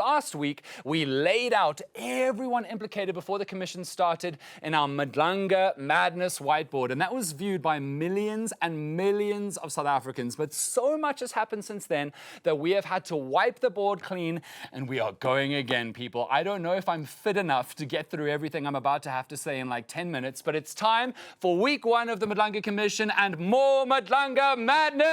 last week, we laid out everyone implicated before the commission started in our Madlanga madness whiteboard, and that was viewed by millions and millions of South Africans. But so much has happened since then that we have had to wipe the board clean, and we are going again, people. I don't know if I'm fit enough to get through everything I'm about to have to say in like 10 minutes, but it's time for week 1 of the Madlanga Commission and more Madlanga madness!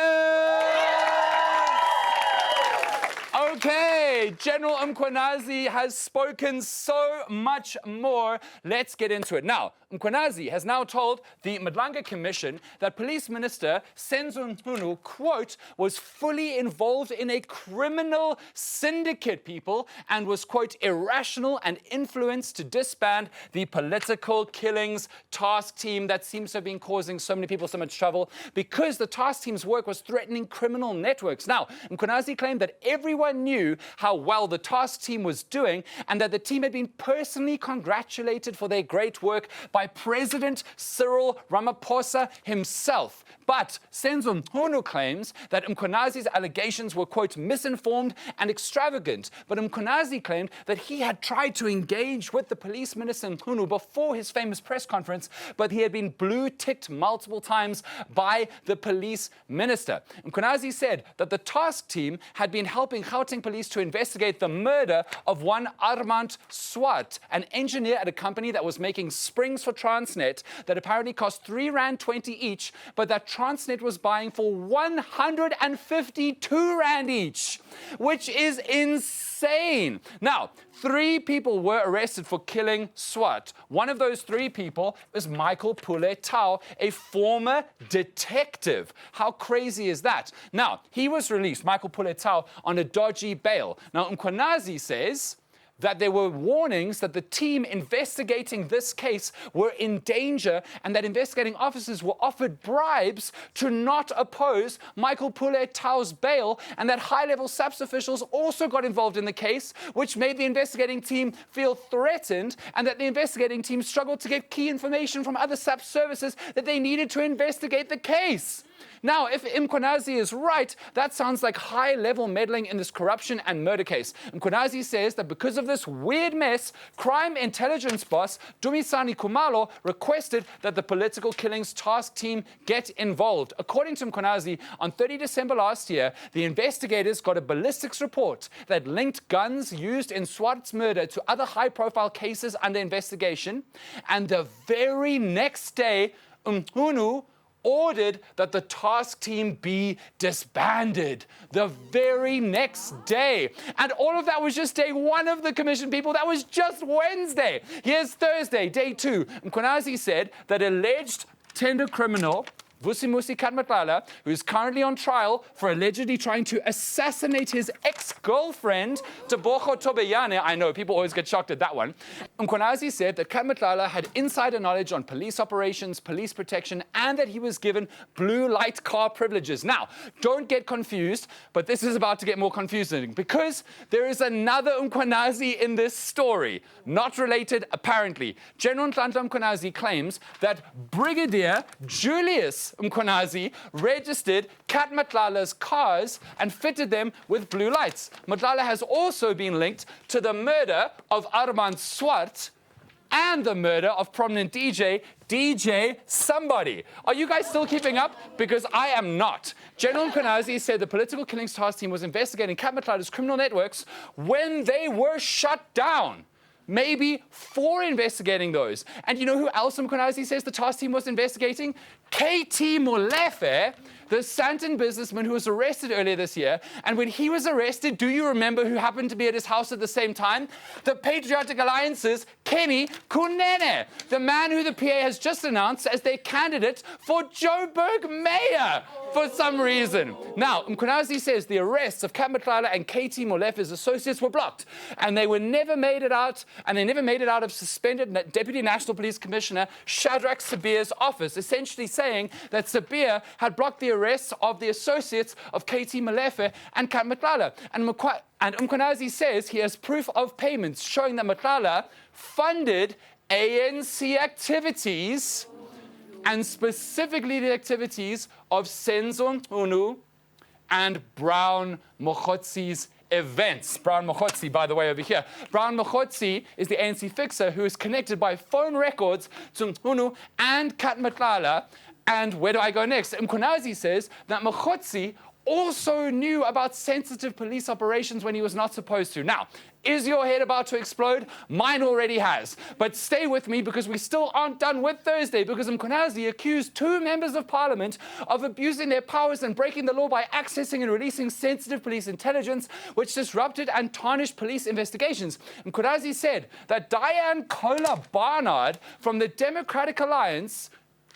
Okay, General Mkhwanazi has spoken so much more. Let's get into it. Now, Mkhwanazi has now told the Madlanga Commission that Police Minister Senzo Mchunu, quote, was fully involved in a criminal syndicate, people, and was, quote, irrational and influenced to disband the political killings task team that seems to have been causing so many people so much trouble because the task team's work was threatening criminal networks. Now, Mkhwanazi claimed that everyone knew how well the task team was doing and that the team had been personally congratulated for their great work by President Cyril Ramaphosa himself. But Senzo Mchunu claims that Mkhwanazi's allegations were, quote, misinformed and extravagant. But Mkhwanazi claimed that he had tried to engage with the police minister Mchunu before his famous press conference, but he had been blue-ticked multiple times by the police minister. Mkhwanazi said that the task team had been helping Gauteng police to investigate the murder of one Armand Swart, an engineer at a company that was making springs for Transnet that apparently cost R3.20 each, but that Transnet was buying for 152 Rand each, which is insane. Now, 3 people were arrested for killing Swart. One of those 3 people is Michael Puletau, a former detective. How crazy is that? Now, he was released, Michael Puletau, on a dodgy bail. Now, Mkhwanazi says that there were warnings that the team investigating this case were in danger and that investigating officers were offered bribes to not oppose Michael Puletau's bail, and that high-level SAPS officials also got involved in the case, which made the investigating team feel threatened, and that the investigating team struggled to get key information from other SAPS services that they needed to investigate the case. Now, if Mkhwanazi is right, that sounds like high-level meddling in this corruption and murder case. Mkhwanazi says that because of this weird mess, crime intelligence boss Dumisani Khumalo requested that the political killings task team get involved. According to Mkhwanazi, on 30 December last year, the investigators got a ballistics report that linked guns used in Swart's murder to other high-profile cases under investigation, and the very next day, Mchunu ordered that the task team be disbanded the very next day. And all of that was just day 1 of the commission, people. That was just Wednesday. Here's Thursday, day 2. Mkhwanazi said that alleged tender criminal Vusimusi Katmatlala, who is currently on trial for allegedly trying to assassinate his ex-girlfriend, Tebogo Tobeyane. I know, people always get shocked at that one. Mkhwanazi said that Katmatlala had insider knowledge on police operations, police protection, and that he was given blue light car privileges. Now, don't get confused, but this is about to get more confusing because there is another Mkhwanazi in this story, not related apparently. General Mkhwanazi claims that Brigadier Julius Mkhwanazi registered Kat Matlala's cars and fitted them with blue lights. Matlala has also been linked to the murder of Armand Swart and the murder of prominent DJ somebody. Are you guys still keeping up? Because I am not. General Mkhwanazi said the political killings task team was investigating Kat Matlala's criminal networks when they were shut down. Maybe 4 investigating those. And you know who else Mkhwanazi says the task team was investigating? KT Molefe, the Santon businessman who was arrested earlier this year. And when he was arrested, do you remember who happened to be at his house at the same time? The Patriotic Alliance's Kenny Kunene, the man who the PA has just announced as their candidate for Joburg mayor for some reason. Now, Mkhwanazi says the arrests of Kat Matlala and KT Molefe's associates were blocked, and they never made it out of suspended Deputy National Police Commissioner Shadrach Sabir's office, essentially saying that Sabir had blocked the arrests of the associates of KT Molefe and Kat Matlala. And Mkhwanazi says he has proof of payments showing that Matlala funded ANC activities, and specifically the activities of Senzo Mchunu and Brown Mokgotzi's events. Brown Mkhwanazi, by the way, over here. Brown Mkhwanazi is the ANC fixer who is connected by phone records to Mkhunu and Kat Matlala. And where do I go next? Mkhwanazi says that Mkhwanazi also knew about sensitive police operations when he was not supposed to. Now, is your head about to explode? Mine already has. But stay with me because we still aren't done with Thursday, because Mkhwanazi accused 2 members of parliament of abusing their powers and breaking the law by accessing and releasing sensitive police intelligence, which disrupted and tarnished police investigations. Mkhwanazi said that Diane Kola Barnard from the Democratic Alliance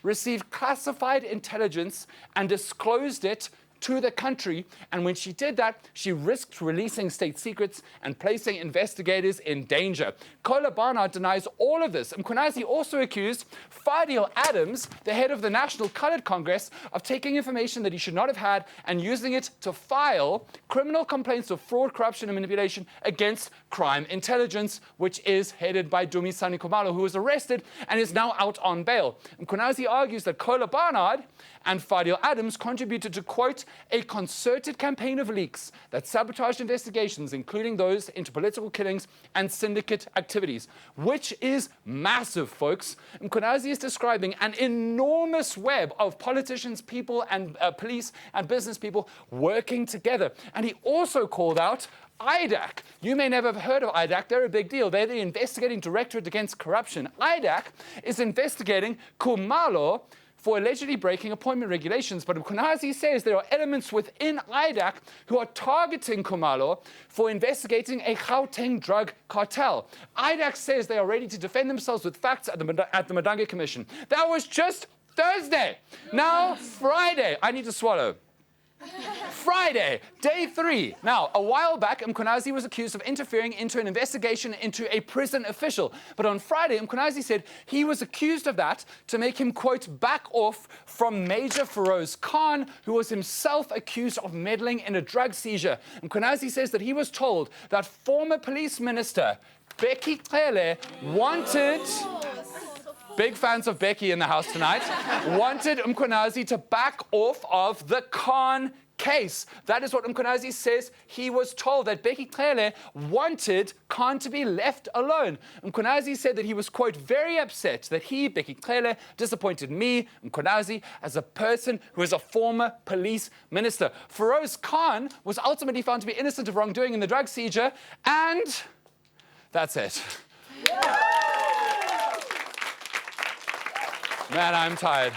received classified intelligence and disclosed it to the country, and when she did that, she risked releasing state secrets and placing investigators in danger. Kola Barnard denies all of this. Mkhwanazi also accused Fadil Adams, the head of the National Coloured Congress, of taking information that he should not have had and using it to file criminal complaints of fraud, corruption, and manipulation against crime intelligence, which is headed by Dumisani Khumalo, who was arrested and is now out on bail. Mkhwanazi argues that Kola Barnard and Fadil Adams contributed to, quote, a concerted campaign of leaks that sabotaged investigations, including those into political killings and syndicate activities, which is massive, folks. Mkhwanazi is describing an enormous web of politicians, people, and police and business people working together. And he also called out IDAC. You may never have heard of IDAC. They're a big deal. They're the Investigating Directorate Against Corruption. IDAC is investigating Khumalo for allegedly breaking appointment regulations. But Mkhwanazi says there are elements within IDAC who are targeting Khumalo for investigating a Gauteng drug cartel. IDAC says they are ready to defend themselves with facts at the Madlanga Commission. That was just Thursday. Now, Friday. I need to swallow. Friday, day 3. Now, a while back, Mkhwanazi was accused of interfering into an investigation into a prison official. But on Friday, Mkhwanazi said he was accused of that to make him, quote, back off from Major Feroz Khan, who was himself accused of meddling in a drug seizure. Mkhwanazi says that he was told that former police minister Bheki Cele wanted... Big fans of Bheki in the house tonight. Wanted Mkhwanazi to back off of the Khan case. That is what Mkhwanazi says he was told, that Bheki Cele wanted Khan to be left alone. Mkhwanazi said that he was, quote, very upset that he, Bheki Cele, disappointed me, Mkhwanazi, as a person who is a former police minister. Feroz Khan was ultimately found to be innocent of wrongdoing in the drug seizure, and that's it. Man, I'm tired.